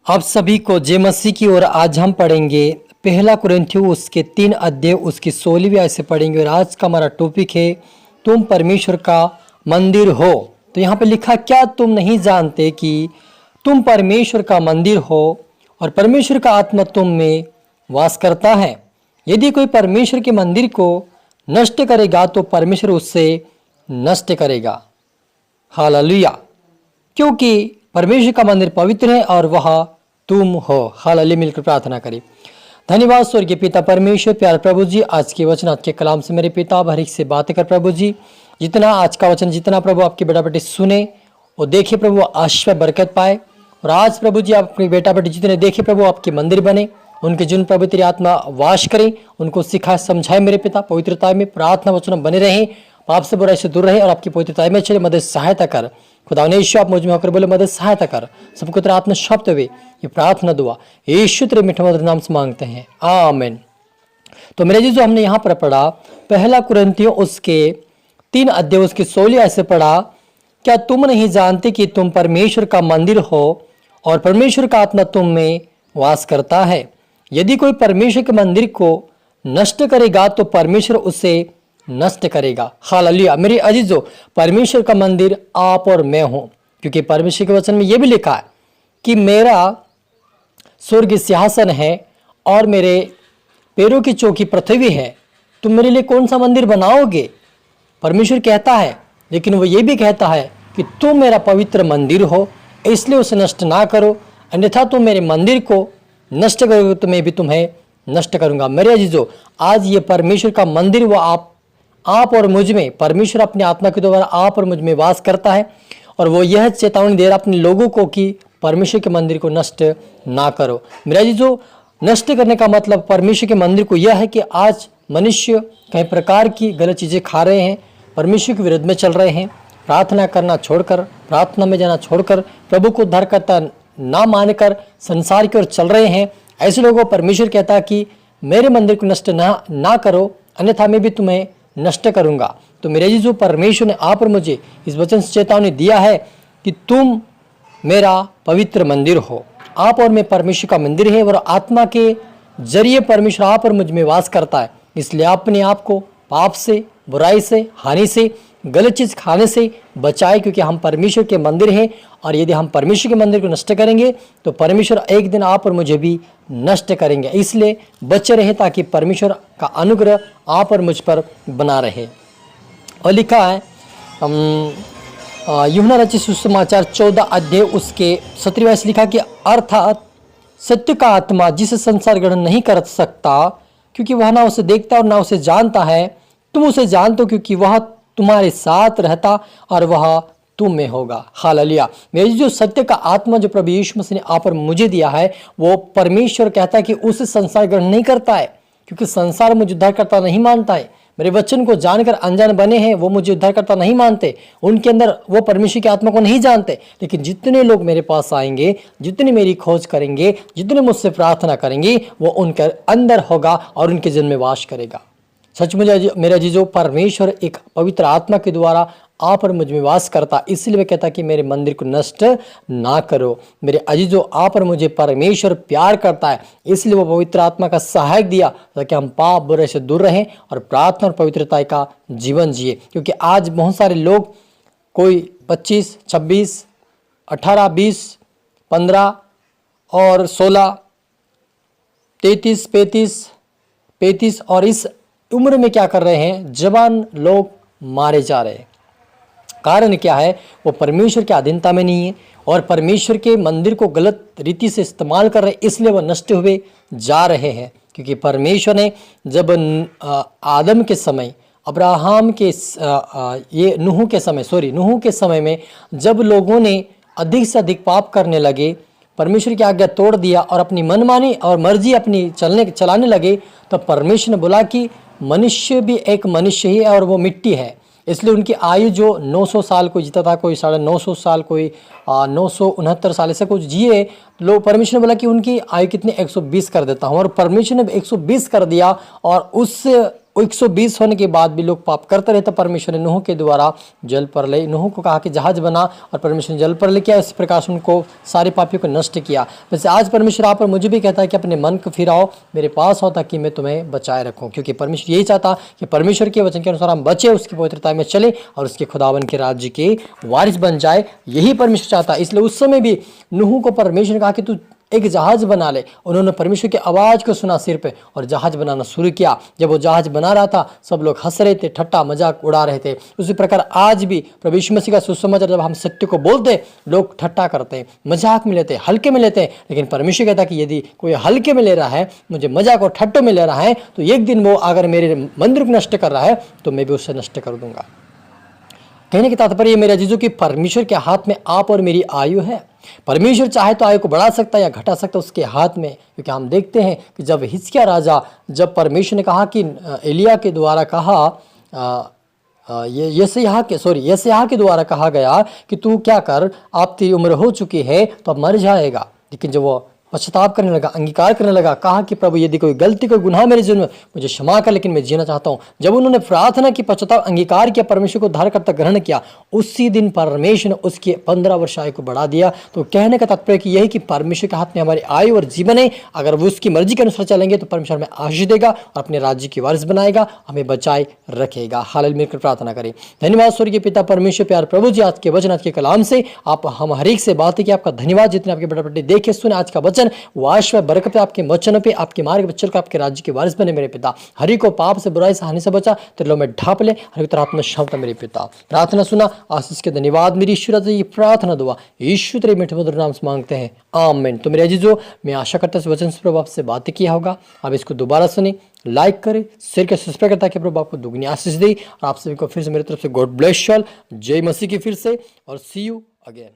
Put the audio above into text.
आप सभी को जय मसीह की ओर। आज हम पढ़ेंगे पहला कुरिन्थियों उसके 3 अध्याय उसकी 16वीं आयत से पढ़ेंगे। और आज का हमारा टॉपिक है तुम परमेश्वर का मंदिर हो। तो यहाँ पे लिखा, क्या तुम नहीं जानते कि तुम परमेश्वर का मंदिर हो और परमेश्वर का आत्मा तुम में वास करता है। यदि कोई परमेश्वर के मंदिर को नष्ट करेगा तो परमेश्वर उससे नष्ट करेगा। हालेलुया। क्योंकि परमेश्वर का मंदिर पवित्र है और वह तुम हो। हालेलुया। मिलकर प्रार्थना करें। धन्यवाद स्वर्गीय पिता परमेश्वर, प्यार प्रभु जी, आज के वचन आज के कलाम से मेरे पिता हर एक से बातें कर प्रभु जी। जितना आज का वचन जितना प्रभु आपके बेटा बेटी सुने और देखे प्रभु आशीष बरकत पाए। और आज प्रभु जी आप अपने बेटा बेटी जितने देखे प्रभु आपके मंदिर बने, उनके जिन प्रभु तेरी आत्मा वास करे, उनको सिखाए समझाए मेरे पिता। पवित्रता में प्रार्थना वचन बने रहे, पाप से बुराई से दूर रहे और आपकी पवित्रता में चले। मदद सहायता कर खुदा ने यीशु, आप मुझ में होकर बोले मदद सहायता कर। सबको तेरा आत्मा शब्द हुए ये प्रार्थना दुआ यीशु तेरे मीठे मधुर नाम से मांगते हैं, आमीन। तो मेरे जी जो हमने यहाँ पर पढ़ा पहला कुरिन्थियों उसके 3 अध्याय उसकी 16 आयत से पढ़ा, क्या तुम नहीं जानते कि तुम परमेश्वर का मंदिर हो और परमेश्वर का आत्मा तुम में वास करता है। यदि कोई परमेश्वर के मंदिर को नष्ट करेगा तो परमेश्वर उसे नष्ट करेगा। हालेलुया। मेरे अजीजों, परमेश्वर का मंदिर आप और मैं हूं, क्योंकि परमेश्वर के वचन में यह भी लिखा है कि मेरा स्वर्ग सिंहासन है और मेरे पैरों की चौकी पृथ्वी है। तुम मेरे लिए कौन सा मंदिर बनाओगे? परमेश्वर कहता है, लेकिन वो ये भी कहता है कि तुम मेरा पवित्र मंदिर हो, इसलिए उसे नष्ट ना करो, अन्यथा तुम मेरे मंदिर को नष्ट करोगे तो मैं भी तुम्हें नष्ट करूंगा। मेरे अजीजों, आज ये परमेश्वर का मंदिर वो आप और मुझ में, परमेश्वर अपनी आत्मा के द्वारा आप और मुझ में वास करता है। और वो यह चेतावनी दे रहा अपने लोगों को कि परमेश्वर के मंदिर को नष्ट ना करो। मेरा जी जो नष्ट करने का मतलब परमेश्वर के मंदिर को यह है कि आज मनुष्य कई प्रकार की गलत चीज़ें खा रहे हैं, परमेश्वर के विरुद्ध में चल रहे हैं, प्रार्थना करना छोड़कर, प्रार्थना में जाना छोड़कर, प्रभु को उद्धारकर्ता ना मानकर संसार की ओर चल रहे हैं। ऐसे लोगों को परमेश्वर कहता है कि मेरे मंदिर को नष्ट ना करो, अन्यथा मैं भी तुम्हें नष्ट करूंगा। तो मेरे जी जो परमेश्वर ने आप और मुझे इस वचन से चेतावनी दिया है कि तुम मेरा पवित्र मंदिर हो। आप और मैं परमेश्वर का मंदिर है और आत्मा के जरिए परमेश्वर आप और मुझ में वास करता है। इसलिए अपने आप को पाप से, बुराई से, हानि से, गलत चीज खाने से बचाए, क्योंकि हम परमेश्वर के मंदिर हैं। और यदि हम परमेश्वर के मंदिर को नष्ट करेंगे तो परमेश्वर एक दिन आप और मुझे भी नष्ट करेंगे। इसलिए बचे रहे ताकि परमेश्वर का अनुग्रह आप और मुझ पर बना रहे। और लिखा है यूहन्ना रचित सुसमाचार 14 अध्याय उसके 17 आयत लिखा कि अर्थात सत्य का आत्मा जिसे संसार ग्रहण नहीं कर सकता, क्योंकि वह ना उसे देखता और ना उसे जानता है, तुम उसे जानते हो क्योंकि वह तुम्हारे साथ रहता और वह तुम में होगा। हालेलुया। मेरी जो सत्य का आत्मा जो प्रभु यीशु मसीह ने आप पर मुझे दिया है, वो परमेश्वर कहता है कि उसे संसार ग्रहण नहीं करता है, क्योंकि संसार मुझे उद्धारकर्ता नहीं मानता है। मेरे वचन को जानकर अनजान बने हैं, वो मुझे उद्धारकर्ता नहीं मानते, उनके अंदर वो परमेश्वर की आत्मा को नहीं जानते। लेकिन जितने लोग मेरे पास आएंगे, जितने मेरी खोज करेंगे, जितने मुझसे प्रार्थना करेंगे, वो उनके अंदर होगा और उनके जन्म में वास करेगा। सच में मेरा जीजो, परमेश्वर एक पवित्र आत्मा के द्वारा आप और मुझ में वास करता, इसलिए वे कहता कि मेरे मंदिर को नष्ट ना करो। मेरे अजीजों, आप और मुझे परमेश्वर प्यार करता है, इसलिए वो पवित्र आत्मा का सहायक दिया ताकि हम पाप बुराई से दूर रहें और प्रार्थना और पवित्रता का जीवन जिए। क्योंकि आज बहुत सारे लोग, कोई 25, 26, 18, 20, 15 और 16, 33, 35 और इस उम्र में क्या कर रहे हैं, जवान लोग मारे जा रहे हैं। कारण क्या है? वो परमेश्वर की अधीनता में नहीं है और परमेश्वर के मंदिर को गलत रीति से इस्तेमाल कर रहे हैं, इसलिए वो नष्ट हुए जा रहे हैं। क्योंकि परमेश्वर ने जब आदम के समय, अब्राहम के ये नूह के समय में जब लोगों ने अधिक से अधिक पाप करने लगे, परमेश्वर की आज्ञा तोड़ दिया और अपनी मनमानी और मर्जी अपनी चलाने लगे, तो परमेश्वर ने बोला कि मनुष्य भी एक मनुष्य ही है और वो मिट्टी है। इसलिए उनकी आयु जो 900 साल कोई जीता था, कोई 950 साल, कोई 969 साल ऐसा कुछ जिए लोग। परमेश्वर ने बोला कि उनकी आयु कितनी 120 कर देता हूँ, और परमेश्वर ने 120 कर दिया। और उस 120 होने के बाद भी लोग पाप करते रहे, तो परमेश्वर ने नूह के द्वारा जल प्रलय, नूह को कहा कि जहाज बना, और परमेश्वर ने जल प्रलय किया। इस प्रकार से उनको सारे पापियों को नष्ट किया। वैसे आज परमेश्वर आप और मुझे भी कहता है कि अपने मन को फिराओ, मेरे पास आओ, ताकि मैं तुम्हें बचाए रखूं। क्योंकि परमेश्वर यही चाहता कि परमेश्वर के वचन के अनुसार हम बचे, उसकी पवित्रता में चले और उसके खुदावन के राज्य के वारिस बन जाए। यही परमेश्वर चाहता है। इसलिए उस समय भी नूह को परमेश्वर ने कहा कि तू एक जहाज बना ले। उन्होंने परमेश्वर की आवाज़ को सुना सिर पे और जहाज बनाना शुरू किया। जब वो जहाज बना रहा था, सब लोग हंस रहे थे, ठट्टा मजाक उड़ा रहे थे। उसी प्रकार आज भी प्रभु यीशु मसीह का सुसमाचार जब हम सत्य को बोलते, लोग ठट्टा करते हैं, मजाक में लेते हैं, हल्के में लेते हैं। लेकिन परमेश्वर कहता है कि यदि कोई हल्के में ले रहा है, मुझे मजाक और ठट्टों में ले रहा है, तो एक दिन वो अगर मेरे मंदिर को नष्ट कर रहा है, तो मैं भी उसे नष्ट कर दूंगा। कहने की तात्पर्य मेरे अजीजों की परमेश्वर के हाथ में आप और मेरी आयु है। परमेश्वर चाहे तो आयु को बढ़ा सकता है या घटा सकता है, उसके हाथ में। क्योंकि हम देखते हैं कि जब हिजकिय्याह राजा, जब परमेश्वर ने कहा कि एलिय्याह के द्वारा कहा, यशायाह के द्वारा कहा गया कि तू क्या कर, आप तेरी उम्र हो चुकी है तो अब मर जाएगा। लेकिन जब वो पश्चाताप करने लगा, अंगीकार करने लगा, कहा कि प्रभु यदि कोई गलती, कोई गुनाह मेरे जीवन में, मुझे क्षमा कर, लेकिन मैं जीना चाहता हूँ। जब उन्होंने प्रार्थना की, पश्चाताप, अंगीकार किया, परमेश्वर को उद्धारकर्ता ग्रहण किया, उसी दिन परमेश्वर ने उसकी 15 वर्ष आयु को बढ़ा दिया। तो कहने का तात्पर्य कि यही कि परमेश्वर के हाथ में हमारी आयु और जीवन है। अगर वो उसकी मर्जी के अनुसार चलेंगे तो परमेश्वर हमें आशीष देगा और अपने राज्य की वारिस बनाएगा, हमें बचाए रखेगा। हालेलुया, मिलकर प्रार्थना करें। धन्यवाद स्वर्गीय पिता परमेश्वर, प्यार प्रभु जी, आज के वचन, आज के कलाम से आप हम हर एक से बातें की। आपका धन्यवाद, जितने आपके बड़े बड़े देखे सुने आज का वचन, वो आशीष बरकत आपके वचनों पे, आपके मार्ग बच्चों को, आपके राज्य के वारिस बने मेरे पिता। हरि को पाप से, बुराई से, हानि से बचा, तेरे लो में ढाप ले, हरि तरह आत्मा शांत मेरे पिता। प्रार्थना सुना, आशीष के धन्यवाद मेरी ईश्वर से ये प्रार्थना दुआ यीशु तेरे मीठे मधुर नाम से मांगते हैं, आमीन। तो मेरे अजीजों, मैं आशा करता हूं इस वचन से प्रभु आपसे बातें किया होगा। आप इसको दोबारा सुने, लाइक करें, शेयर करें, सब्सक्राइब करें, ताकि प्रभु आपको दुगनी आशीष दे। और आप सभी को फिर से मेरी तरफ से गॉड ब्लेस यू ऑल। जय मसीह की फिर से, और सी यू अगेन।